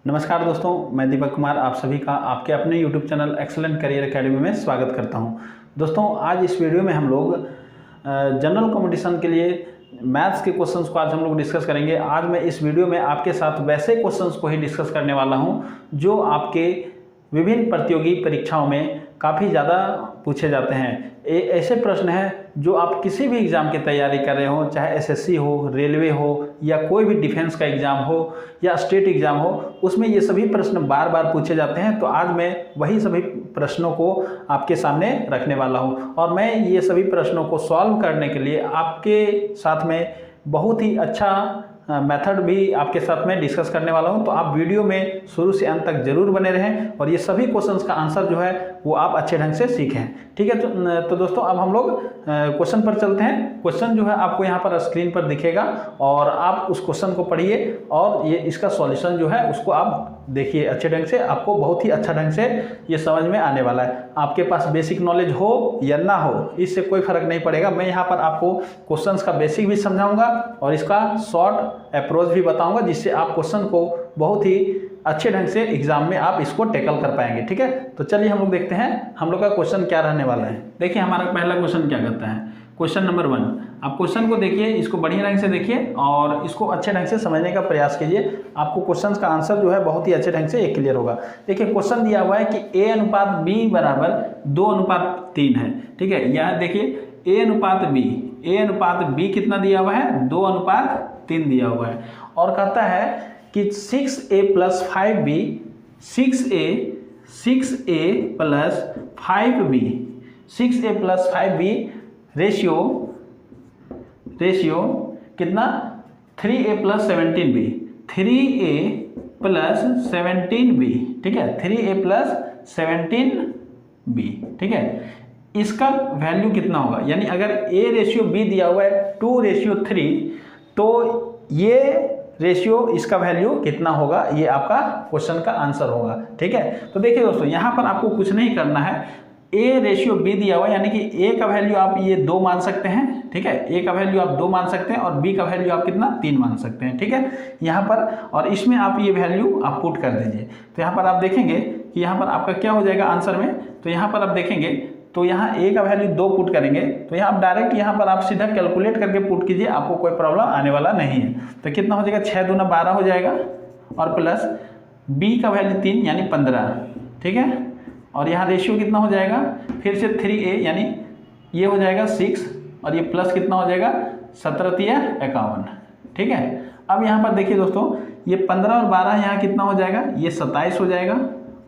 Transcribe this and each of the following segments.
नमस्कार दोस्तों, मैं दीपक कुमार आप सभी का आपके अपने YouTube channel excellent career academy में स्वागत करता हूं। दोस्तों, आज इस वीडियो में हम लोग जनरल कंपटीशन के लिए मैथ्स के क्वेश्चंस को आज हम लोग डिस्कस करेंगे। आज मैं इस वीडियो में आपके साथ वैसे क्वेश्चंस को ही डिस्कस करने वाला हूं जो आपके विभिन्न प्रतियोगी परीक्षाओं में काफ़ी ज़्यादा पूछे जाते हैं। ऐसे प्रश्न हैं जो आप किसी भी एग्ज़ाम की तैयारी कर रहे हो, चाहे एसएससी हो, रेलवे हो या कोई भी डिफेंस का एग्ज़ाम हो या स्टेट एग्ज़ाम हो, उसमें ये सभी प्रश्न बार बार पूछे जाते हैं। तो आज मैं वही सभी प्रश्नों को आपके सामने रखने वाला हूँ और मैं ये सभी प्रश्नों को सॉल्व करने के लिए आपके साथ में बहुत ही अच्छा मेथड भी आपके साथ में डिस्कस करने वाला हूं। तो आप वीडियो में शुरू से अंत तक जरूर बने रहें और ये सभी क्वेश्चंस का आंसर जो है वो आप अच्छे ढंग से सीखें। ठीक है, तो दोस्तों अब हम लोग क्वेश्चन पर चलते हैं। क्वेश्चन जो है आपको यहाँ पर स्क्रीन पर दिखेगा और आप उस क्वेश्चन को पढ़िए और ये इसका सॉल्यूशन जो है उसको आप देखिए अच्छे ढंग से। आपको बहुत ही अच्छा ढंग से ये समझ में आने वाला है। आपके पास बेसिक नॉलेज हो या ना हो, इससे कोई फर्क नहीं पड़ेगा। मैं यहाँ पर आपको क्वेश्चंस का बेसिक भी समझाऊंगा और इसका शॉर्ट अप्रोच भी बताऊंगा, जिससे आप क्वेश्चन को बहुत ही अच्छे ढंग से एग्जाम में आप इसको टैकल कर पाएंगे। ठीक है, तो चलिए हम लोग देखते हैं हम लोग का क्वेश्चन क्या रहने वाला है। देखिए हमारा पहला क्वेश्चन क्या कहता है, क्वेश्चन नंबर 1। आप क्वेश्चन को देखिए, इसको बढ़िया ढंग से देखिए और इसको अच्छे ढंग से समझने का प्रयास कीजिए। आपको क्वेश्चन का आंसर जो है बहुत ही अच्छे ढंग से क्लियर होगा। देखिए क्वेश्चन दिया हुआ है कि A अनुपात B बराबर 2:3 है। ठीक है, यहाँ देखिए A अनुपात B कितना दिया हुआ है, 2:3 दिया हुआ है और कहता है कि 6A + 5B 6A + 5B 6A + 5B ratio कितना 3A + 17B 3A + 17B। ठीक है, 3A + 17B। ठीक है, इसका वैल्यू कितना होगा, यानी अगर A/B दिया हुआ है 2/3 तो ये रेशियो इसका वैल्यू कितना होगा, ये आपका क्वेश्चन का आंसर होगा। ठीक है, तो देखिए दोस्तों यहाँ पर आपको कुछ नहीं करना है। A/B दिया हुआ है यानी कि A का वैल्यू आप ये 2 मान सकते हैं। ठीक है, A का वैल्यू आप 2 मान सकते हैं और B का वैल्यू आप कितना 3 मान सकते हैं। ठीक है, यहाँ पर और इसमें आप ये वैल्यू आप पुट कर दीजिए। तो यहाँ पर आप देखेंगे कि यहाँ पर आपका क्या हो जाएगा आंसर में। तो यहाँ पर आप देखेंगे तो यहाँ A का वैल्यू 2 पुट करेंगे तो यहाँ आप डायरेक्ट यहाँ पर आप सीधा कैलकुलेट करके पुट कीजिए, आपको कोई प्रॉब्लम आने वाला नहीं है। तो कितना हो जाएगा, 6 दूना 12 हो जाएगा और प्लस B का वैल्यू 3 यानी 15। ठीक है, और यहाँ रेशियो कितना हो जाएगा, फिर से 3A यानी ये हो जाएगा 6 और ये प्लस कितना हो जाएगा 17×51। ठीक है, अब यहाँ पर देखिए दोस्तों ये 15 और 12 यहाँ कितना हो जाएगा, ये 27 हो जाएगा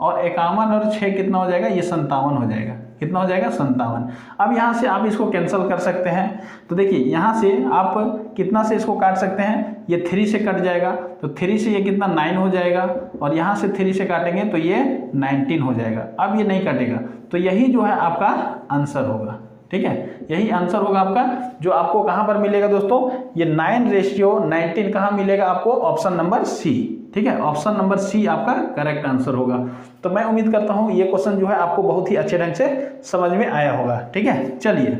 और 51 और 6 कितना हो जाएगा, ये 57 हो जाएगा। कितना हो जाएगा 57। अब यहाँ से आप इसको कैंसिल कर सकते हैं। तो देखिए यहाँ से आप कितना से इसको काट सकते हैं, ये 3 से कट जाएगा तो 3 से ये कितना 9 हो जाएगा और यहाँ से 3 से काटेंगे तो ये 19 हो जाएगा। अब ये नहीं कटेगा तो यही जो है आपका आंसर होगा। ठीक है, यही आंसर होगा आपका, जो आपको कहाँ पर मिलेगा दोस्तों, ये 9/19 कहाँ मिलेगा आपको, ऑप्शन नंबर सी। ठीक है, ऑप्शन नंबर सी आपका करेक्ट आंसर होगा। तो मैं उम्मीद करता हूँ ये क्वेश्चन जो है आपको बहुत ही अच्छे ढंग से समझ में आया होगा। ठीक है, चलिए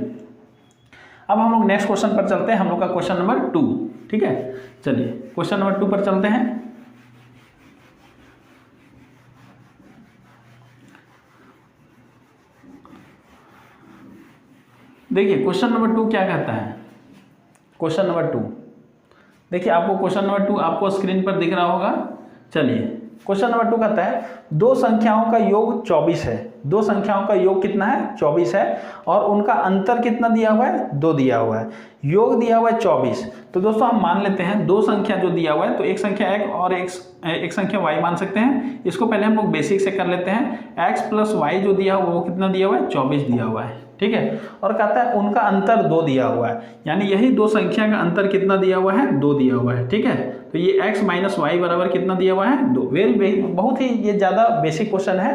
अब हम लोग नेक्स्ट क्वेश्चन पर चलते हैं, हम लोग का क्वेश्चन नंबर 2। ठीक है, चलिए क्वेश्चन नंबर 2 पर चलते हैं। देखिए क्वेश्चन नंबर 2 क्या कहता है। क्वेश्चन नंबर 2 देखिए, आपको क्वेश्चन नंबर 2 आपको स्क्रीन पर दिख रहा होगा। चलिए क्वेश्चन नंबर 2 कहता है दो संख्याओं का योग 24 है। दो संख्याओं का योग कितना है, 24 है और उनका अंतर कितना दिया हुआ है, 2 दिया हुआ है। योग दिया हुआ है 24। तो दोस्तों हम मान लेते हैं दो संख्या जो दिया हुआ है तो एक संख्या x और एक संख्या y मान सकते हैं। इसको पहले हम लोग बेसिक से कर लेते हैं। x + y जो दिया हुआ वो कितना दिया हुआ है, 24 दिया हुआ है। ठीक है, और कहता है उनका अंतर 2 दिया हुआ है, यानी यही दो संख्या का अंतर कितना दिया हुआ है, 2 दिया हुआ है। ठीक है, तो ये x - y बराबर कितना दिया हुआ है, 2। बहुत ही ये ज़्यादा बेसिक क्वेश्चन है।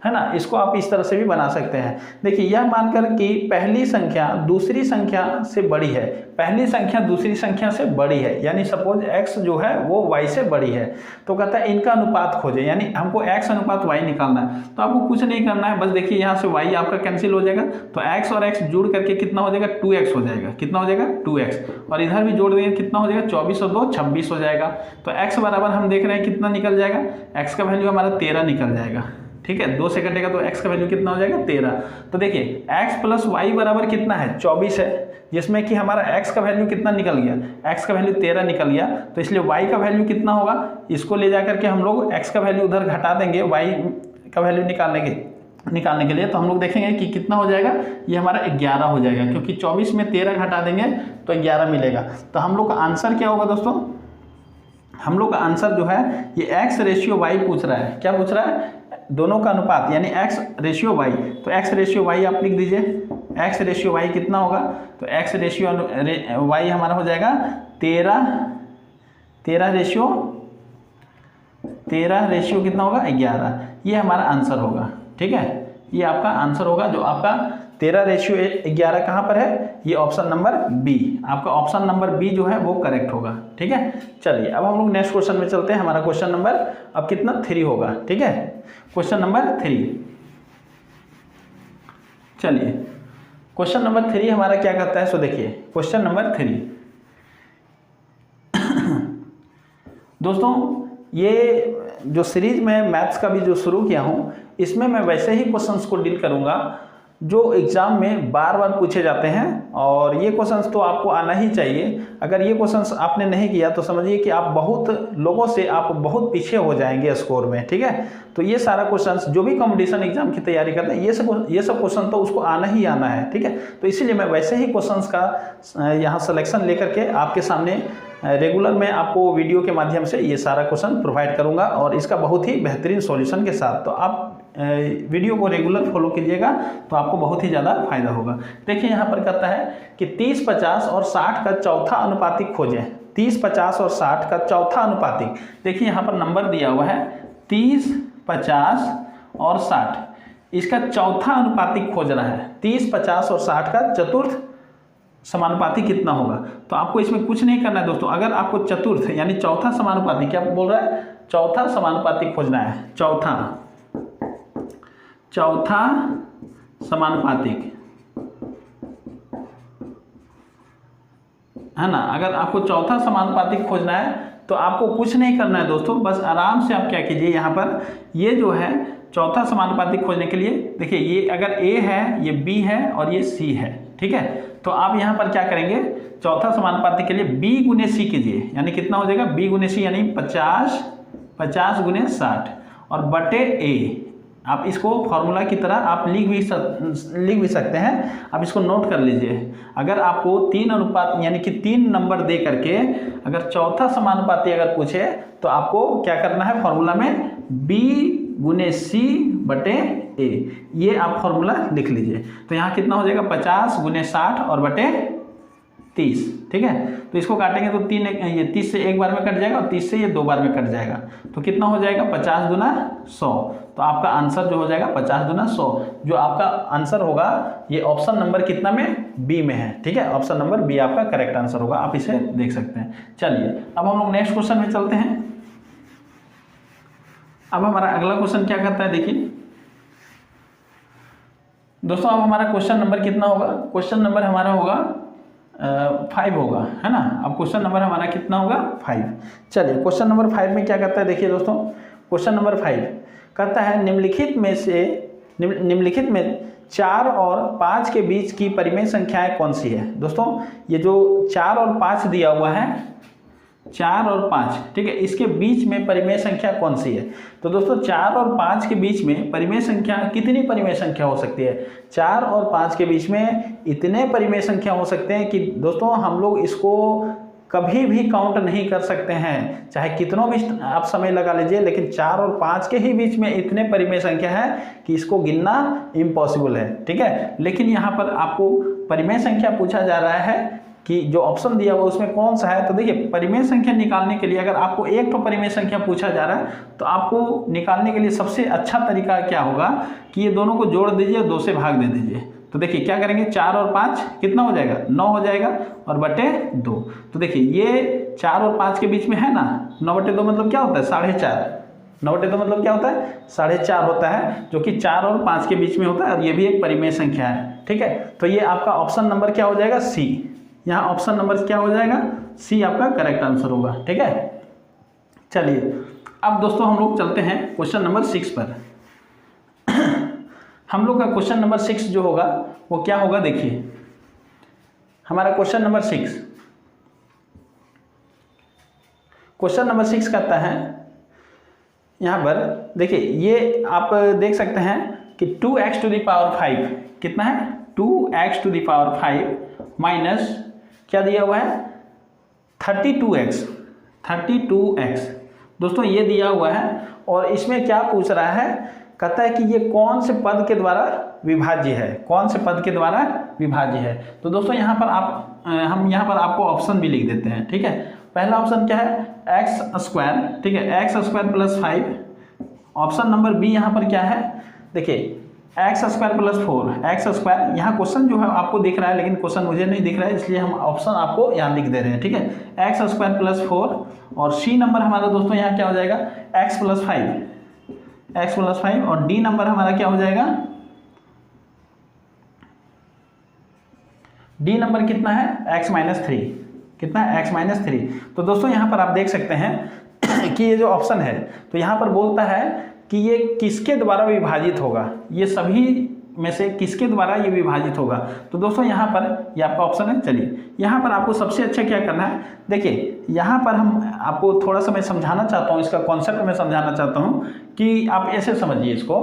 है ना। इसको आप इस तरह से भी बना सकते हैं। देखिए यह मानकर कि पहली संख्या दूसरी संख्या से बड़ी है, पहली संख्या दूसरी संख्या से बड़ी है, यानी सपोज x जो है वो y से बड़ी है, तो कहता है इनका अनुपात खोजें, यानी हमको x अनुपात y निकालना है। तो आपको कुछ नहीं करना है, बस देखिए यहाँ से y आपका कैंसिल हो जाएगा, तो x और x जुड़ करके कितना हो जाएगा 2x हो जाएगा। कितना हो जाएगा 2x, और इधर भी जोड़ देंगे कितना हो जाएगा 24 और 2 26 हो जाएगा। तो x बराबर हम देख रहे हैं कितना निकल जाएगा, x का वैल्यू हमारा 13 निकल जाएगा। ठीक है, 2 से कटेगा तो x का वैल्यू कितना हो जाएगा 13। तो देखिए x प्लस वाई बराबर कितना है 24 है, जिसमें कि हमारा x का वैल्यू कितना निकल गया, x का वैल्यू 13 निकल गया। तो इसलिए y का वैल्यू कितना होगा, इसको ले जा करके हम लोग x का वैल्यू उधर घटा देंगे y का वैल्यू निकालने के लिए। तो हम लोग देखेंगे कि कितना हो जाएगा, ये हमारा 11 हो जाएगा, क्योंकि 24 में 13 घटा देंगे तो 11 मिलेगा। तो हम लोग का आंसर क्या होगा दोस्तों, हम लोग का आंसर जो है ये x रेशियो y पूछ रहा है। क्या पूछ रहा है, दोनों का अनुपात, यानी x रेशियो y। तो x रेशियो y आप लिख दीजिए, x रेशियो y कितना होगा, तो x रेशियो y हमारा हो जाएगा 13 रेशियो कितना होगा 11। ये हमारा आंसर होगा। ठीक है, ये आपका आंसर होगा, जो आपका 13:11 कहाँ पर है, ये ऑप्शन नंबर बी, आपका ऑप्शन नंबर बी जो है वो करेक्ट होगा। ठीक है, चलिए अब हम लोग नेक्स्ट क्वेश्चन में चलते हैं। हमारा क्वेश्चन नंबर अब कितना 3 होगा। ठीक है, क्वेश्चन नंबर 3, चलिए क्वेश्चन नंबर 3 हमारा क्या कहता है। सो देखिए क्वेश्चन नंबर 3 दोस्तों, ये जो सीरीज में मैथ्स का भी जो शुरू किया हूँ, इसमें मैं वैसे ही क्वेश्चंस को डील करूँगा जो एग्ज़ाम में बार बार पूछे जाते हैं, और ये क्वेश्चंस तो आपको आना ही चाहिए। अगर ये क्वेश्चंस आपने नहीं किया तो समझिए कि आप बहुत लोगों से आप बहुत पीछे हो जाएंगे स्कोर में। ठीक है, तो ये सारा क्वेश्चंस जो भी कंपटीशन एग्जाम की तैयारी करते हैं, ये सब क्वेश्चन तो उसको आना ही आना है। ठीक है, तो इसीलिए मैं वैसे ही क्वेश्चंस का यहाँ सिलेक्शन लेकर के आपके सामने रेगुलर में आपको वीडियो के माध्यम से ये सारा क्वेश्चन प्रोवाइड करूंगा, और इसका बहुत ही बेहतरीन सॉल्यूशन के साथ। तो आप वीडियो को रेगुलर फॉलो कीजिएगा तो आपको बहुत ही ज़्यादा फायदा होगा। देखिए यहाँ पर कहता है कि 30, 50 और 60 का चौथा अनुपातिक खोजें। 30, 50 और 60 का चौथा अनुपातिक, देखिए यहाँ पर नंबर दिया हुआ है 30, 50 और 60, इसका चौथा अनुपातिक खोजना है। 30, 50 और 60 का चतुर्थ समानुपाती कितना होगा। तो आपको इसमें कुछ नहीं करना है दोस्तों, अगर आपको चतुर्थ यानी चौथा समानुपाती, क्या बोल रहा है, चौथा समानुपाती खोजना है, चौथा समानुपातिक, है ना। अगर आपको चौथा समानुपातिक खोजना है तो आपको कुछ नहीं करना है दोस्तों, बस आराम से आप क्या कीजिए, यहाँ पर ये जो है चौथा समानुपातिक खोजने के लिए, देखिए ये अगर A है, ये B है और ये C है। ठीक है, तो आप यहाँ पर क्या करेंगे, चौथा समानुपातिक के लिए B गुने C कीजिए, यानी कितना हो जाएगा B गुने C, यानी 50 गुने 60 और बटे A। आप इसको फॉर्मूला की तरह आप लिख भी सकते हैं, आप इसको नोट कर लीजिए। अगर आपको 3 अनुपात यानी कि 3 नंबर दे करके अगर चौथा समानुपाती अगर पूछे तो आपको क्या करना है, फॉर्मूला में B गुने C बटे A, ये आप फॉर्मूला लिख लीजिए। तो यहाँ कितना हो जाएगा 50 गुने 60 और बटे 30। ठीक है, तो इसको काटेंगे तो 30 से एक बार में कट जाएगा और 30 से ये 2 बार में कट जाएगा। तो कितना हो जाएगा 50 गुना 100। तो आपका आंसर जो हो जाएगा 50 गुना 100, जो आपका आंसर होगा ये ऑप्शन नंबर कितना में, बी में है। ठीक है, ऑप्शन नंबर बी आपका करेक्ट आंसर होगा, आप इसे देख सकते हैं। चलिए अब हम लोग नेक्स्ट क्वेश्चन में चलते हैं। अब हमारा अगला क्वेश्चन क्या करता है, देखिए दोस्तों, अब हमारा क्वेश्चन नंबर कितना होगा, क्वेश्चन नंबर हमारा होगा 5 होगा, है ना। अब क्वेश्चन नंबर हमारा कितना होगा 5। चलिए क्वेश्चन नंबर 5 में क्या कहता है, देखिए दोस्तों, क्वेश्चन नंबर 5 कहता है निम्नलिखित में 4 और 5 के बीच की परिमेय संख्याएं कौन सी है। दोस्तों ये जो 4 और 5 दिया हुआ है, 4 और 5, ठीक है, इसके बीच में परिमेय संख्या कौन सी है। तो दोस्तों 4 और 5 के बीच में परिमेय संख्या, कितनी परिमेय संख्या हो सकती है, 4 और 5 के बीच में इतने परिमेय संख्या हो सकते हैं कि दोस्तों हम लोग इसको कभी भी काउंट नहीं कर सकते हैं, चाहे कितनों भी आप समय लगा लीजिए, लेकिन 4 और 5 के ही बीच में इतने परिमेय संख्या है कि इसको गिनना इम्पॉसिबल है। ठीक है, लेकिन यहाँ पर आपको परिमेय संख्या पूछा जा रहा है कि जो ऑप्शन दिया हुआ उसमें कौन सा है। तो देखिए परिमेय संख्या निकालने के लिए अगर आपको एक तो परिमेय संख्या पूछा जा रहा है तो आपको निकालने के लिए सबसे अच्छा तरीका क्या होगा कि ये दोनों को जोड़ दीजिए और 2 से भाग दे दीजिए। तो देखिए क्या करेंगे, 4 और 5 कितना हो जाएगा, 9 हो जाएगा और बटे 2। तो देखिए ये 4 और 5 के बीच में है ना, 9 बटे 2 मतलब क्या होता है 4.5। 9 बटे 2 मतलब क्या होता है 4.5 होता है, जो कि 4 और 5 के बीच में होता है और ये भी एक परिमेय संख्या है। ठीक है, तो ये आपका ऑप्शन नंबर क्या हो जाएगा, सी। यहाँ ऑप्शन नंबर क्या हो जाएगा, सी आपका करेक्ट आंसर होगा। ठीक है, चलिए अब दोस्तों हम लोग चलते हैं क्वेश्चन नंबर 6 पर। हम लोग का क्वेश्चन नंबर 6 जो होगा वो क्या होगा, देखिए हमारा क्वेश्चन नंबर 6 कहता है यहाँ पर, देखिए ये आप देख सकते हैं कि 2x टू द पावर 5 कितना है, 2x to the power 5 minus क्या दिया हुआ है 32x। दोस्तों ये दिया हुआ है और इसमें क्या पूछ रहा है, कहता है कि ये कौन से पद के द्वारा विभाज्य है, कौन से पद के द्वारा विभाज्य है। तो दोस्तों यहाँ पर हम यहाँ पर आपको ऑप्शन भी लिख देते हैं। ठीक है, पहला ऑप्शन क्या है x², ठीक है, x² plus 5। Option number B यहाँ पर क्या है, देखिए x² प्लस 4, x²। यहाँ क्वेश्चन जो है आपको दिख रहा है लेकिन क्वेश्चन मुझे नहीं दिख रहा है, इसलिए हम ऑप्शन आपको यहाँ लिख दे रहे हैं। ठीक है, x² प्लस 4 और सी नंबर हमारा दोस्तों यहाँ क्या हो जाएगा x प्लस 5 और डी नंबर हमारा क्या हो जाएगा, डी नंबर कितना है x-3, कितना है x-3। तो दोस्तों यहाँ पर आप देख सकते हैं कि ये जो ऑप्शन है तो यहाँ पर बोलता है कि ये किसके द्वारा विभाजित होगा, ये सभी में से किसके द्वारा ये विभाजित होगा। तो दोस्तों यहाँ पर ये आपका ऑप्शन है। चलिए यहाँ पर आपको सबसे अच्छा क्या करना है, देखिए यहाँ पर हम आपको थोड़ा सा मैं समझाना चाहता हूँ, इसका कॉन्सेप्ट मैं समझाना चाहता हूँ कि आप ऐसे समझिए इसको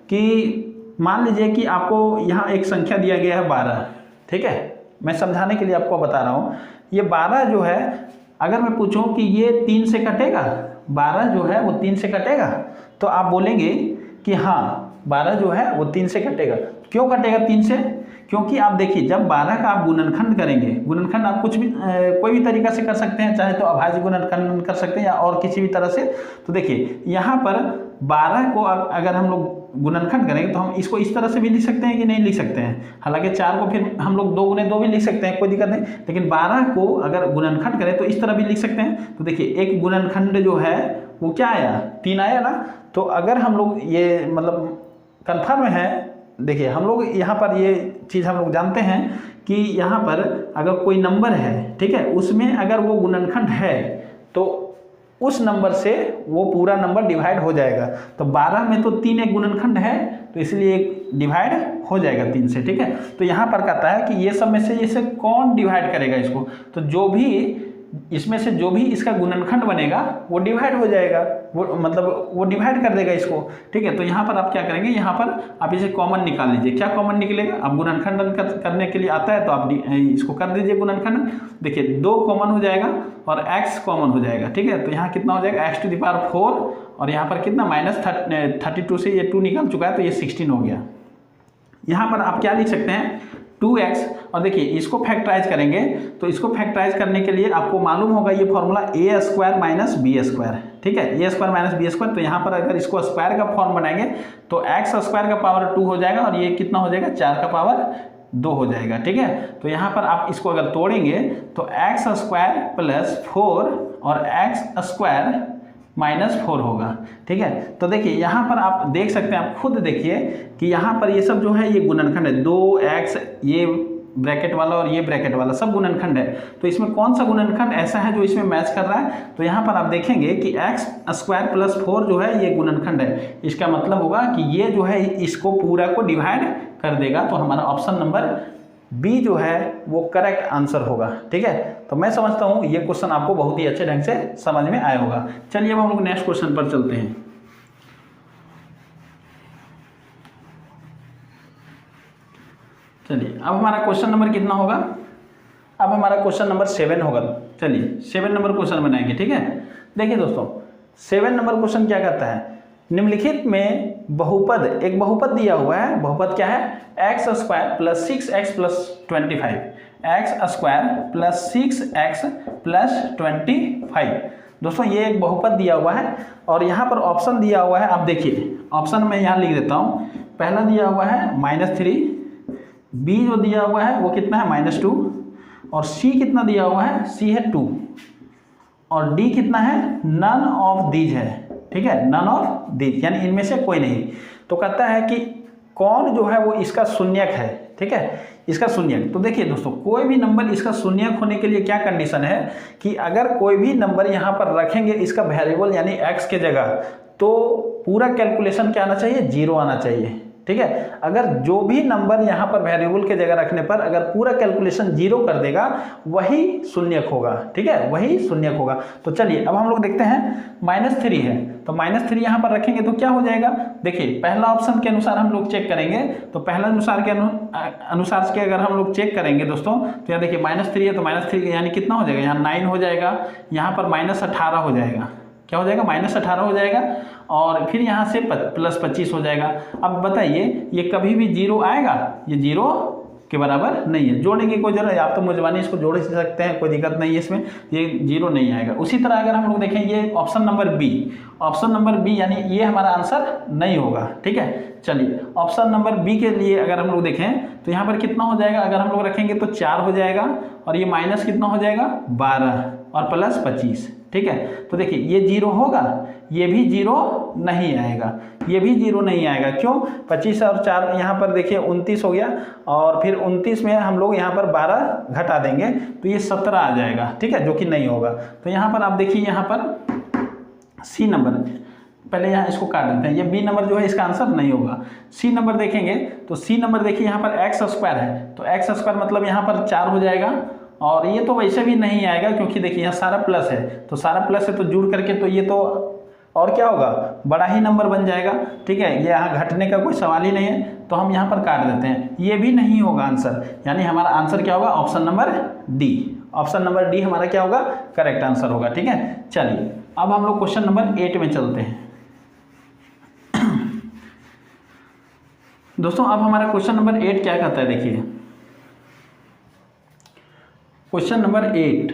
कि मान लीजिए कि आपको यहाँ एक संख्या दिया गया है 12। ठीक है, मैं समझाने के लिए आपको बता रहा हूँ, ये 12 जो है अगर मैं पूछूं कि ये 3 से कटेगा, 12 जो है वो 3 से कटेगा, तो आप बोलेंगे कि हाँ 12 जो है वो 3 से कटेगा। क्यों कटेगा 3 से, क्योंकि आप देखिए जब 12 का आप गुणनखंड करेंगे, गुणनखंड आप कुछ भी कोई भी तरीका से कर सकते हैं, चाहे तो अभाज्य गुणनखंड कर सकते हैं या और किसी भी तरह से। तो देखिए यहाँ पर 12 को अगर हम लोग गुणनखंड करेंगे तो हम इसको इस तरह से भी लिख सकते हैं कि नहीं लिख सकते हैं, हालांकि 4 को फिर हम लोग 2 गुणे 2 भी लिख सकते हैं, कोई दिक्कत नहीं, लेकिन 12 को अगर गुणनखंड करें तो इस तरह भी लिख सकते हैं। तो देखिए एक गुणनखंड जो है वो क्या आया, 3 आया ना। तो अगर हम लोग ये मतलब कन्फर्म है, देखिए हम लोग यहाँ पर ये चीज़ हम लोग जानते हैं कि यहाँ पर अगर कोई नंबर है, ठीक है, उसमें अगर वो गुणनखंड है तो उस नंबर से वो पूरा नंबर डिवाइड हो जाएगा। तो 12 में तो 3 एक गुणनखंड है तो इसलिए एक डिवाइड हो जाएगा 3 से। ठीक है, तो यहाँ पर कहता है कि ये सब में से इसे कौन डिवाइड करेगा इसको, तो जो भी इसमें से जो भी इसका गुणनखंड बनेगा वो डिवाइड हो जाएगा, वो मतलब वो डिवाइड कर देगा इसको। ठीक है, तो यहाँ पर आप क्या करेंगे, यहाँ पर आप इसे कॉमन निकाल लीजिए। क्या कॉमन निकलेगा, आप गुणनखंड करने के लिए आता है तो आप इसको कर दीजिए गुणनखंड। देखिए 2 कॉमन हो जाएगा और x कॉमन हो जाएगा। ठीक है, तो यहाँ कितना हो जाएगा x टू द पावर 4 और यहाँ पर कितना -32 से ये 2 निकल चुका है तो ये 16 हो गया। यहाँ पर आप क्या लिख सकते हैं 2x, और देखिए इसको फैक्टराइज करेंगे तो इसको फैक्टराइज करने के लिए आपको मालूम होगा ये फॉर्मूला a² माइनस b²। ठीक है, a² माइनस b²। तो यहाँ पर अगर इसको स्क्वायर का फॉर्म बनाएंगे तो x² का पावर 2 हो जाएगा और ये कितना हो जाएगा 4 का पावर 2 हो जाएगा। ठीक है, तो यहाँ पर आप इसको अगर तोड़ेंगे तो x² प्लस 4 और x² -4 होगा। ठीक है, तो देखिए यहाँ पर आप देख सकते हैं, आप खुद देखिए कि यहाँ पर ये सब जो है ये गुणनखंड है, 2x ये ब्रैकेट वाला और ये ब्रैकेट वाला सब गुणनखंड है। तो इसमें कौन सा गुणनखंड ऐसा है जो इसमें मैच कर रहा है, तो यहाँ पर आप देखेंगे कि x² प्लस 4 जो है ये गुणनखंड है। इसका मतलब होगा कि ये जो है इसको पूरा को डिवाइड कर देगा। तो हमारा ऑप्शन नंबर बी जो है वो करेक्ट आंसर होगा। ठीक है, तो मैं समझता हूँ ये क्वेश्चन आपको बहुत ही अच्छे ढंग से समझ में आया होगा। चलिए अब हम लोग नेक्स्ट क्वेश्चन पर चलते हैं। चलिए अब हमारा क्वेश्चन नंबर कितना होगा, अब हमारा क्वेश्चन नंबर 7 होगा। चलिए 7 नंबर क्वेश्चन बनाएंगे। ठीक है, देखिए दोस्तों 7 नंबर क्वेश्चन क्या कहता है, निम्नलिखित में बहुपद, एक बहुपद दिया हुआ है, बहुपद क्या है x² plus 6x plus 25, x² plus 6x plus 25। दोस्तों ये एक बहुपद दिया हुआ है और यहाँ पर ऑप्शन दिया हुआ है, आप देखिए ऑप्शन में यहाँ लिख देता हूँ। पहला दिया हुआ है -3, b जो दिया हुआ है वो कितना है -2, और c कितना दिया हुआ है, c है 2, और d कितना है, नन ऑफ दीज है। ठीक है, नन ऑफ दीज यानी इनमें से कोई नहीं। तो कहता है कि कौन जो है वो इसका शून्यक है। ठीक है, इसका शून्यक। तो देखिए दोस्तों, कोई भी नंबर इसका शून्यक होने के लिए क्या कंडीशन है कि अगर कोई भी नंबर यहाँ पर रखेंगे इसका वेरिएबल यानी x के जगह, तो पूरा कैलकुलेशन क्या आना चाहिए, 0 आना चाहिए। ठीक है, अगर जो भी नंबर यहाँ पर वेरिएबल के जगह रखने पर अगर पूरा कैलकुलेशन 0 कर देगा वही शून्यक होगा। ठीक है, वही शून्यक होगा। तो चलिए अब हम लोग देखते हैं, -3 है तो -3 यहाँ पर रखेंगे तो क्या हो जाएगा। देखिए पहला ऑप्शन के अनुसार हम लोग चेक करेंगे, तो पहला अनुसार के अगर हम लोग चेक करेंगे दोस्तों, तो यहाँ देखिए -3 है तो -3 यानी कितना हो जाएगा, यहाँ 9 हो जाएगा, यहाँ पर -18 हो जाएगा। क्या हो जाएगा, -18 हो जाएगा, और फिर यहाँ से +25 हो जाएगा। अब बताइए ये कभी भी 0 आएगा, ये 0 के बराबर नहीं है। जोड़ने की कोई जरूरत है, आप तो मुझबानी इसको जोड़ सकते हैं, कोई दिक्कत नहीं है इसमें, ये 0 नहीं आएगा। उसी तरह अगर हम लोग देखें ये ऑप्शन नंबर बी यानी ये हमारा आंसर नहीं होगा। ठीक है, चलिए ऑप्शन नंबर बी के लिए अगर हम लोग देखें तो यहाँ पर कितना हो जाएगा, अगर हम लोग रखेंगे तो 4 हो जाएगा, और ये माइनस कितना हो जाएगा, 12 और प्लस 25। ठीक है, तो देखिए ये 0 होगा, ये भी 0 नहीं आएगा, ये भी 0 नहीं आएगा। क्यों, 25 और 4 यहाँ पर देखिए 29 हो गया, और फिर 29 में हम लोग यहाँ पर 12 घटा देंगे तो ये 17 आ जाएगा। ठीक है, जो कि नहीं होगा। तो यहाँ पर आप देखिए, यहाँ पर सी नंबर, पहले यहाँ इसको काट देते हैं, ये बी नंबर जो है इसका आंसर नहीं होगा। सी नंबर देखेंगे तो सी नंबर देखिए यहाँ पर x² है, तो x² मतलब यहाँ पर 4 हो जाएगा, और ये तो वैसे भी नहीं आएगा क्योंकि देखिए यहाँ सारा प्लस है, तो सारा प्लस है तो जुड़ करके तो ये तो और क्या होगा, बड़ा ही नंबर बन जाएगा। ठीक है, ये यहाँ घटने का कोई सवाल ही नहीं है, तो हम यहाँ पर काट देते हैं, ये भी नहीं होगा आंसर। यानी हमारा आंसर क्या होगा, option number D. Option number D हमारा क्या होगा, करेक्ट आंसर होगा। ठीक है, चलिए अब हम लोग क्वेश्चन नंबर 8 में चलते हैं। दोस्तों अब हमारा क्वेश्चन नंबर 8 क्या कहता है, देखिए क्वेश्चन नंबर 8।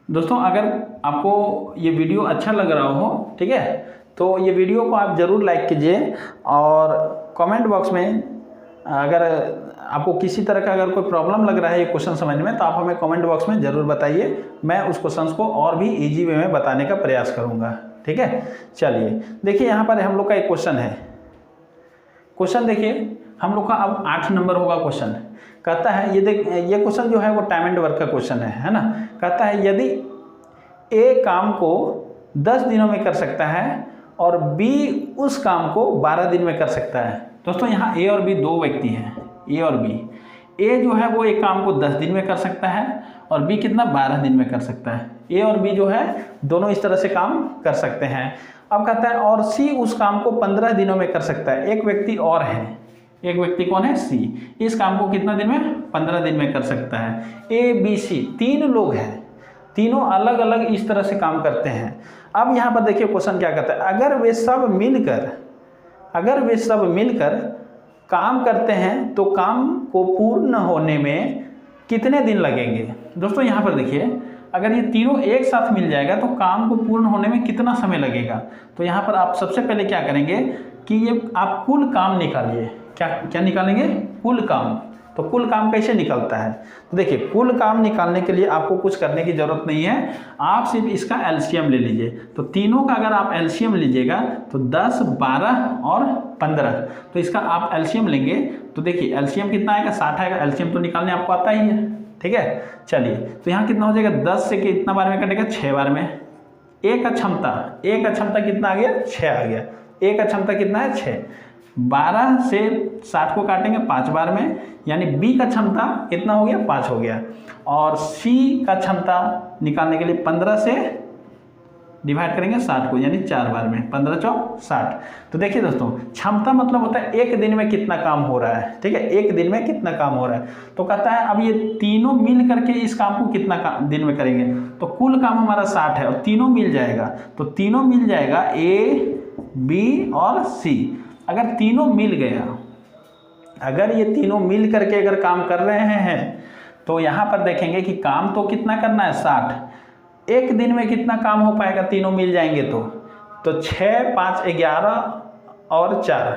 दोस्तों अगर आपको ये वीडियो अच्छा लग रहा हो, ठीक है, तो ये वीडियो को आप ज़रूर लाइक कीजिए, और कमेंट बॉक्स में अगर आपको किसी तरह का अगर कोई प्रॉब्लम लग रहा है ये क्वेश्चन समझने में, तो आप हमें कमेंट बॉक्स में ज़रूर बताइए, मैं उस क्वेश्चन को और भी ईजी वे में बताने का प्रयास करूँगा। ठीक है, चलिए देखिए यहाँ पर हम लोग का एक क्वेश्चन है। क्वेश्चन देखिए हम लोग का अब 8 नंबर होगा क्वेश्चन। कहता है ये क्वेश्चन जो है वो टाइम एंड वर्क का क्वेश्चन है ना। कहता है यदि ए काम को 10 दिनों में कर सकता है और बी उस काम को 12 दिन में कर सकता है। दोस्तों यहाँ ए और बी दो व्यक्ति हैं, ए और बी। ए जो है वो एक काम को 10 दिन में कर सकता है और बी कितना, 12 दिन में कर सकता है। ए और बी जो है दोनों इस तरह से काम कर सकते हैं। अब कहता है और सी उस काम को 15 दिनों में कर सकता है। एक व्यक्ति और है, एक व्यक्ति कौन है, सी। इस काम को कितना दिन में, 15 दिन में कर सकता है। ए बी सी 3 लोग हैं, तीनों अलग अलग इस तरह से काम करते हैं। अब यहाँ पर देखिए क्वेश्चन क्या कहता है, अगर वे सब मिलकर काम करते हैं तो काम को पूर्ण होने में कितने दिन लगेंगे। दोस्तों यहाँ पर देखिए अगर ये तीनों एक साथ मिल जाएगा तो काम को पूर्ण होने में कितना समय लगेगा। तो यहाँ पर आप सबसे पहले क्या करेंगे कि ये आप कुल काम निकालिए। क्या निकालेंगे, कुल काम। तो कुल काम कैसे निकलता है, तो देखिए कुल काम निकालने के लिए आपको कुछ करने की ज़रूरत नहीं है, आप सिर्फ इसका एलसीएम ले लीजिए। तो तीनों का अगर आप एलसीएम लीजिएगा तो 10, 12 और 15, तो इसका आप एलसीएम लेंगे तो देखिए एलसीएम कितना आएगा, 60 आएगा। एलसीएम तो निकालने आपको आता ही है, ठीक है। चलिए तो यहाँ कितना हो जाएगा, 10 से कितना बार में कटेगा, 6 बार में। ए का क्षमता कितना आ गया, 6 आ गया। ए का क्षमता कितना है, 6। 12 से 60 को काटेंगे 5 बार में, यानी बी का क्षमता कितना हो गया, 5 हो गया। और सी का क्षमता निकालने के लिए 15 से डिवाइड करेंगे 60 को, यानी 4 बार में, 15 चौक 60। तो देखिए दोस्तों क्षमता मतलब होता है एक दिन में कितना काम हो रहा है, ठीक है, एक दिन में कितना काम हो रहा है। तो कहता है अब ये तीनों मिल करके इस काम को कितना दिन में करेंगे। तो कुल काम हमारा 60 है और तीनों मिल जाएगा, तो तीनों मिल जाएगा ए बी और सी। अगर तीनों मिल गया अगर ये तीनों मिल करके अगर काम कर रहे हैं तो यहाँ पर देखेंगे कि काम तो कितना करना है 60। एक दिन में कितना काम हो पाएगा तीनों मिल जाएंगे तो 6 5 11 और 4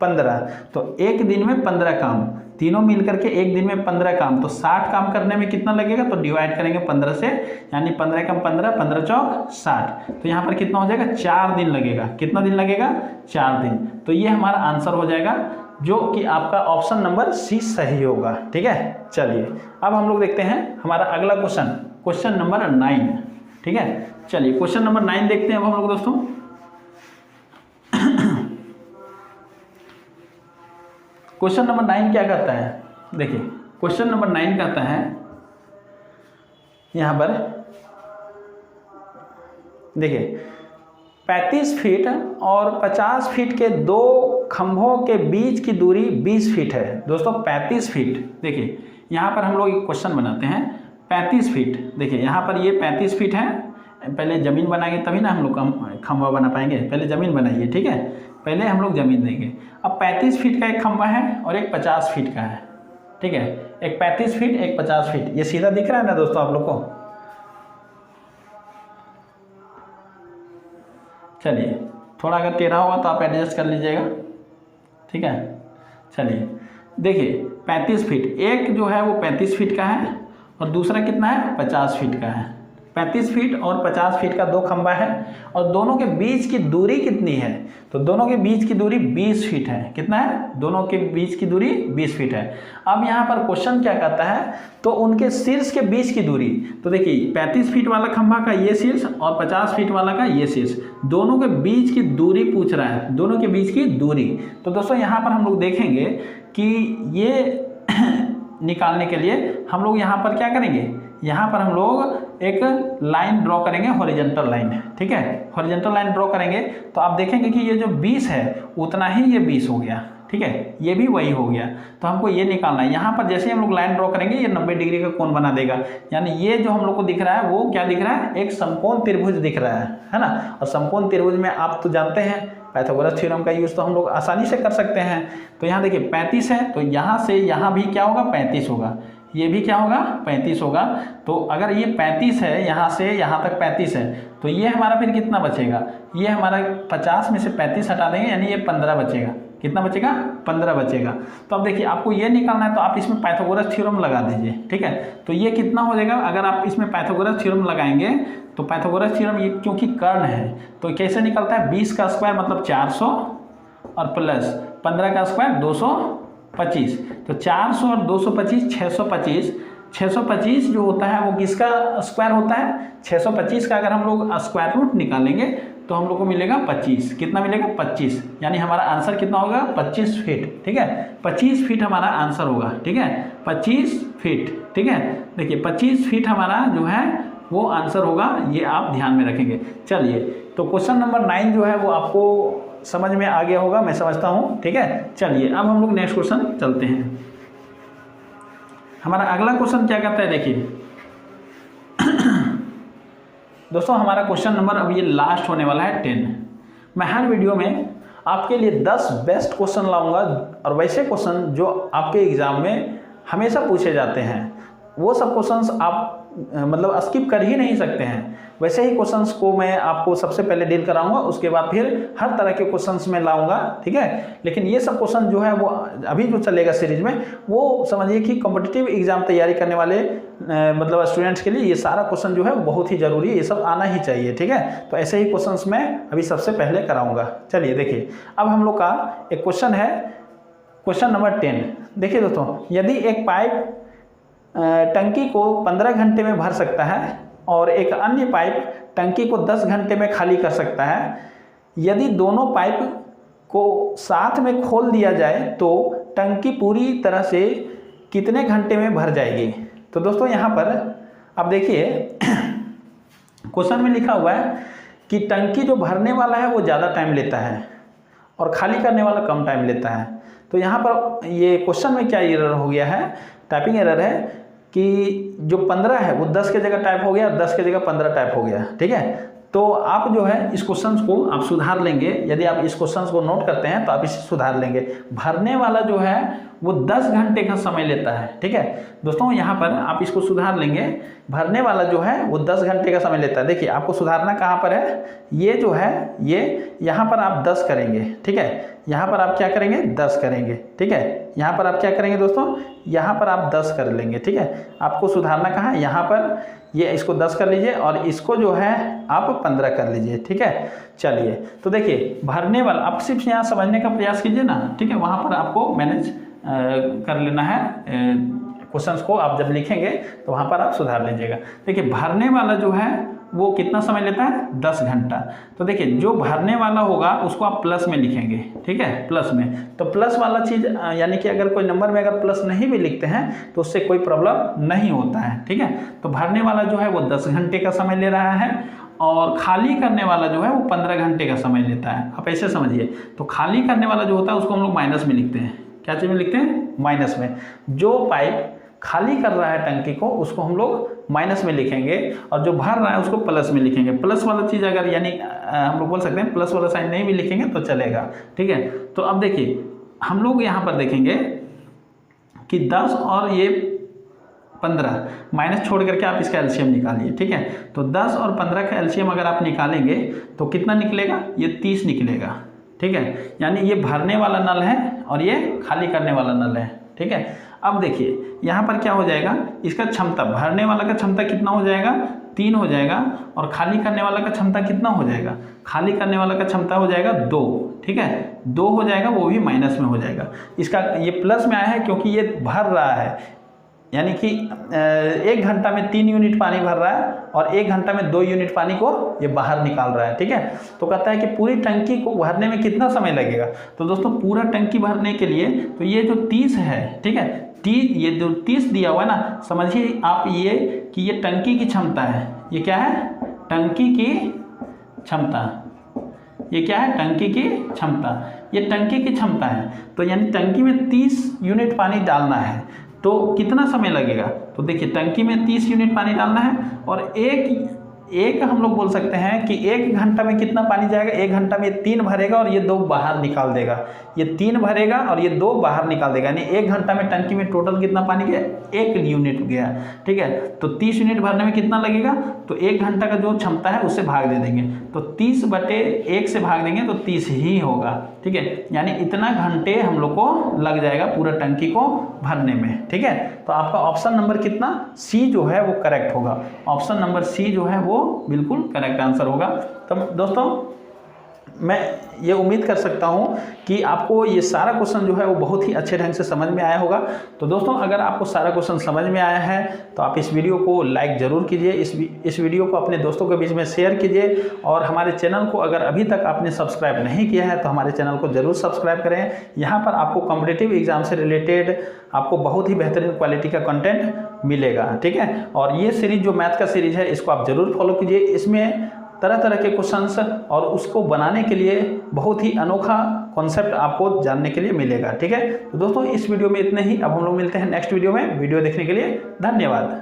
15, तो एक दिन में 15 काम, तीनों मिल करके एक दिन में 15 काम, तो 60 काम करने में कितना लगेगा, तो डिवाइड करेंगे 15 से, यानी 15 कम 15, 15 चौक 60, तो यहाँ पर कितना हो जाएगा 4 दिन लगेगा। कितना दिन लगेगा 4 दिन। तो ये हमारा आंसर हो जाएगा जो कि आपका ऑप्शन नंबर सी सही होगा। ठीक है, चलिए अब हम लोग देखते हैं हमारा अगला क्वेश्चन, क्वेश्चन नंबर 9। ठीक है, चलिए क्वेश्चन नंबर 9 देखते हैं अब हम लोग दोस्तों। क्वेश्चन नंबर 9 क्या कहता है, देखिए क्वेश्चन नंबर 9 कहता है यहाँ पर, देखिए 35 फीट और 50 फीट के दो खंभों के बीच की दूरी 20 फीट है। दोस्तों 35 फीट, देखिए यहाँ पर हम लोग एक क्वेश्चन बनाते हैं 35 फीट। देखिए यहाँ पर ये 35 फीट है, पहले ज़मीन बनाएंगे तभी ना हम लोग खंभा बना पाएंगे, पहले ज़मीन बनाइए। ठीक है, पहले हम लोग ज़मीन देंगे। अब 35 फीट का एक खंभा है और एक 50 फीट का है। ठीक है, एक 35 फीट एक 50 फीट, ये सीधा दिख रहा है ना दोस्तों आप लोग को। चलिए थोड़ा अगर टेढ़ा होगा तो आप एडजस्ट कर लीजिएगा। ठीक है, चलिए देखिए 35 फीट, एक जो है वो 35 फीट का है और दूसरा कितना है 50 फीट का है। 35 फीट और 50 फीट का दो खंभा है और दोनों के बीच की दूरी कितनी है, तो दोनों के बीच की दूरी 20 फीट है। कितना है, दोनों के बीच की दूरी 20 फीट है। अब यहाँ पर क्वेश्चन क्या कहता है, तो उनके शीर्ष के बीच की दूरी, तो देखिए 35 फीट वाला खंभा का ये शीर्ष और 50 फीट वाला का ये शीर्ष, दोनों के बीच की दूरी पूछ रहा है, दोनों के बीच की दूरी। तो दोस्तों यहाँ पर हम लोग देखेंगे कि ये निकालने के लिए हम लोग यहाँ पर क्या करेंगे, यहाँ पर हम लोग एक लाइन ड्रॉ करेंगे, हॉरिजॉन्टल लाइन। ठीक है, हॉरिजॉन्टल लाइन ड्रॉ करेंगे तो आप देखेंगे कि ये जो 20 है उतना ही ये 20 हो गया। ठीक है, ये भी वही हो गया, तो हमको ये निकालना है। यहाँ पर जैसे ही हम लोग लाइन ड्रॉ करेंगे ये 90 डिग्री का कोण बना देगा, यानी ये जो हम लोग को दिख रहा है वो क्या दिख रहा है, एक समकोण त्रिभुज दिख रहा है ना। और समकोण त्रिभुज में आप तो जानते हैं पाइथागोरस थ्योरम का यूज़ तो हम लोग आसानी से कर सकते हैं। तो यहाँ देखिए 35 है, तो यहाँ से यहाँ भी क्या होगा 35 होगा, ये भी क्या होगा 35 होगा। तो अगर ये 35 है, यहाँ से यहाँ तक 35 है, तो ये हमारा फिर कितना बचेगा, ये हमारा 50 में से 35 हटा देंगे, यानी ये 15 बचेगा। कितना बचेगा 15 बचेगा। तो अब देखिए आपको ये निकालना है तो आप इसमें पाइथागोरस थ्योरम लगा दीजिए। ठीक है, तो ये कितना हो जाएगा, अगर आप इसमें पाइथागोरस थ्योरम लगाएंगे तो पाइथागोरस थ्योरम ये क्योंकि कर्ण है तो कैसे निकलता है, 20 का स्क्वायर मतलब 400 और प्लस 15 का स्क्वायर 225, तो 400 और 225 625। 625 जो होता है वो किसका स्क्वायर होता है, 625 का अगर हम लोग स्क्वायर रूट निकालेंगे तो हम लोग को मिलेगा 25। कितना मिलेगा 25, यानी हमारा आंसर कितना होगा 25 फीट। ठीक है, 25 फीट हमारा आंसर होगा। ठीक है, 25 फीट। ठीक है, देखिए 25 फीट हमारा जो है वो आंसर होगा, ये आप ध्यान में रखेंगे। चलिए तो क्वेश्चन नंबर 9 जो है वो आपको समझ में आ गया होगा, मैं समझता हूँ। ठीक है, चलिए अब हम लोग नेक्स्ट क्वेश्चन चलते हैं। हमारा अगला क्वेश्चन क्या कहता है, देखिए दोस्तों हमारा क्वेश्चन नंबर अब ये लास्ट होने वाला है 10। मैं हर वीडियो में आपके लिए 10 बेस्ट क्वेश्चन लाऊंगा और वैसे क्वेश्चन जो आपके एग्जाम में हमेशा पूछे जाते हैं, वो सब क्वेश्चंस आप मतलब स्किप कर ही नहीं सकते हैं। वैसे ही क्वेश्चंस को मैं आपको सबसे पहले डील कराऊंगा, उसके बाद फिर हर तरह के क्वेश्चंस में लाऊंगा। ठीक है, लेकिन ये सब क्वेश्चन जो है वो अभी जो चलेगा सीरीज में, वो समझिए कि कॉम्पिटिटिव एग्जाम तैयारी करने वाले मतलब स्टूडेंट्स के लिए ये सारा क्वेश्चन जो है बहुत ही जरूरी है, ये सब आना ही चाहिए। ठीक है, तो ऐसे ही क्वेश्चंस मैं अभी सबसे पहले कराऊंगा। चलिए देखिए अब हम लोग का एक क्वेश्चन है, क्वेश्चन नंबर 10। देखिए दोस्तों, यदि एक पाइप टंकी को 15 घंटे में भर सकता है और एक अन्य पाइप टंकी को 10 घंटे में खाली कर सकता है, यदि दोनों पाइप को साथ में खोल दिया जाए तो टंकी पूरी तरह से कितने घंटे में भर जाएगी। तो दोस्तों यहाँ पर अब देखिए क्वेश्चन में लिखा हुआ है कि टंकी जो भरने वाला है वो ज़्यादा टाइम लेता है और खाली करने वाला कम टाइम लेता है। तो यहाँ पर ये क्वेश्चन में क्या एरर हो गया है, टाइपिंग एरर है कि जो 15 है वो 10 के जगह टाइप हो गया, 10 के जगह 15 टाइप हो गया। ठीक है, तो आप जो है इस क्वेश्चन को आप सुधार लेंगे। यदि आप इस क्वेश्चन को नोट करते हैं तो आप इसे सुधार लेंगे। भरने वाला जो है वो 10 घंटे का समय लेता है, ठीक है दोस्तों। यहाँ पर आप इसको सुधार लेंगे। भरने वाला जो है वो 10 घंटे का समय लेता है। देखिए आपको सुधारना कहाँ पर है, ये जो है ये यहाँ पर आप 10 करेंगे, ठीक है। यहाँ पर आप क्या करेंगे, 10 करेंगे, ठीक है। यहाँ पर आप क्या करेंगे दोस्तों, यहाँ पर आप 10 कर लेंगे, ठीक है। आपको सुधारना कहाँ है, यहाँ पर ये इसको 10 कर लीजिए और इसको जो है आप 15 कर लीजिए, ठीक है। चलिए तो देखिए भरने वाला आप सिर्फ यहाँ समझने का प्रयास कीजिए ना, ठीक है। वहाँ पर आपको मैनेज कर लेना है। क्वेश्चंस को आप जब लिखेंगे तो वहाँ पर आप सुधार लीजिएगा। देखिए भरने वाला जो है वो कितना समय लेता है, 10 घंटा। तो देखिए जो भरने वाला होगा उसको आप प्लस में लिखेंगे, ठीक है, प्लस में। तो प्लस वाला चीज़ यानी कि अगर कोई नंबर में अगर प्लस नहीं भी लिखते हैं तो उससे कोई प्रॉब्लम नहीं होता है, ठीक है। तो भरने वाला जो है वो 10 घंटे का समय ले रहा है और खाली करने वाला जो है वो 15 घंटे का समय लेता है। आप ऐसे समझिए। तो खाली करने वाला जो होता है उसको हम लोग माइनस में लिखते हैं। क्या चीज़ में लिखते हैं, माइनस में। जो पाइप खाली कर रहा है टंकी को उसको हम लोग माइनस में लिखेंगे और जो भर रहा है उसको प्लस में लिखेंगे। प्लस वाला चीज़ अगर यानी हम लोग बोल सकते हैं प्लस वाला साइन नहीं भी लिखेंगे तो चलेगा, ठीक है। तो अब देखिए हम लोग यहाँ पर देखेंगे कि 10 और ये 15 माइनस छोड़ करके आप इसका एलसीएम निकालिए, ठीक है। तो 10 और 15 का एलसीएम अगर आप निकालेंगे तो कितना निकलेगा, ये 30 निकलेगा, ठीक है। यानी ये भरने वाला नल है और ये खाली करने वाला नल है, ठीक है। अब देखिए यहाँ पर क्या हो जाएगा, इसका क्षमता, भरने वाला का क्षमता कितना हो जाएगा, 3 हो जाएगा और खाली करने वाला का क्षमता कितना हो जाएगा, खाली करने वाला का क्षमता हो जाएगा 2, ठीक है। 2 हो जाएगा, वो भी माइनस में हो जाएगा। इसका ये प्लस में आया है क्योंकि ये भर रहा है, यानी कि 1 घंटा में 3 यूनिट पानी भर रहा है और 1 घंटा में 2 यूनिट पानी को ये बाहर निकाल रहा है, ठीक है। तो कहता है कि पूरी टंकी को भरने में कितना समय लगेगा। तो दोस्तों पूरा टंकी भरने के लिए तो ये जो 30 है, ठीक है, ये जो 30 दिया हुआ है ना, समझिए आप ये कि ये टंकी की क्षमता है। ये क्या है, टंकी की क्षमता। ये क्या है, टंकी की क्षमता। ये टंकी की क्षमता है। तो यानी टंकी में 30 यूनिट पानी डालना है तो कितना समय लगेगा। तो देखिए टंकी में 30 यूनिट पानी डालना है और एक हम लोग बोल सकते हैं कि 1 घंटा में कितना पानी जाएगा, 1 घंटा में 3 भरेगा और ये 2 बाहर निकाल देगा। ये 3 भरेगा और ये 2 बाहर निकाल देगा। यानी 1 घंटा में टंकी में टोटल कितना पानी गया, 1 यूनिट गया, ठीक है। तो 30 यूनिट भरने में कितना लगेगा, तो 1 घंटा का जो क्षमता है उससे भाग दे देंगे। तो 30/1 से भाग देंगे तो 30 ही होगा, ठीक है। यानी इतना घंटे हम लोग को लग जाएगा पूरा टंकी को भरने में, ठीक है। तो आपका ऑप्शन नंबर कितना, सी जो है वो करेक्ट होगा। ऑप्शन नंबर सी जो है वो बिल्कुल करेक्ट आंसर होगा। तो दोस्तों मैं ये उम्मीद कर सकता हूँ कि आपको ये सारा क्वेश्चन जो है वो बहुत ही अच्छे ढंग से समझ में आया होगा। तो दोस्तों अगर आपको सारा क्वेश्चन समझ में आया है तो आप इस वीडियो को लाइक ज़रूर कीजिए, इस वीडियो को अपने दोस्तों के बीच में शेयर कीजिए और हमारे चैनल को अगर अभी तक आपने सब्सक्राइब नहीं किया है तो हमारे चैनल को ज़रूर सब्सक्राइब करें। यहाँ पर आपको कॉम्पिटिटिव एग्जाम से रिलेटेड आपको बहुत ही बेहतरीन क्वालिटी का कंटेंट मिलेगा, ठीक है। और ये सीरीज जो मैथ का सीरीज है इसको आप ज़रूर फॉलो कीजिए। इसमें तरह तरह के क्वेश्चंस और उसको बनाने के लिए बहुत ही अनोखा कॉन्सेप्ट आपको जानने के लिए मिलेगा, ठीक है। तो दोस्तों इस वीडियो में इतने ही। अब हम लोग मिलते हैं नेक्स्ट वीडियो में। वीडियो देखने के लिए धन्यवाद।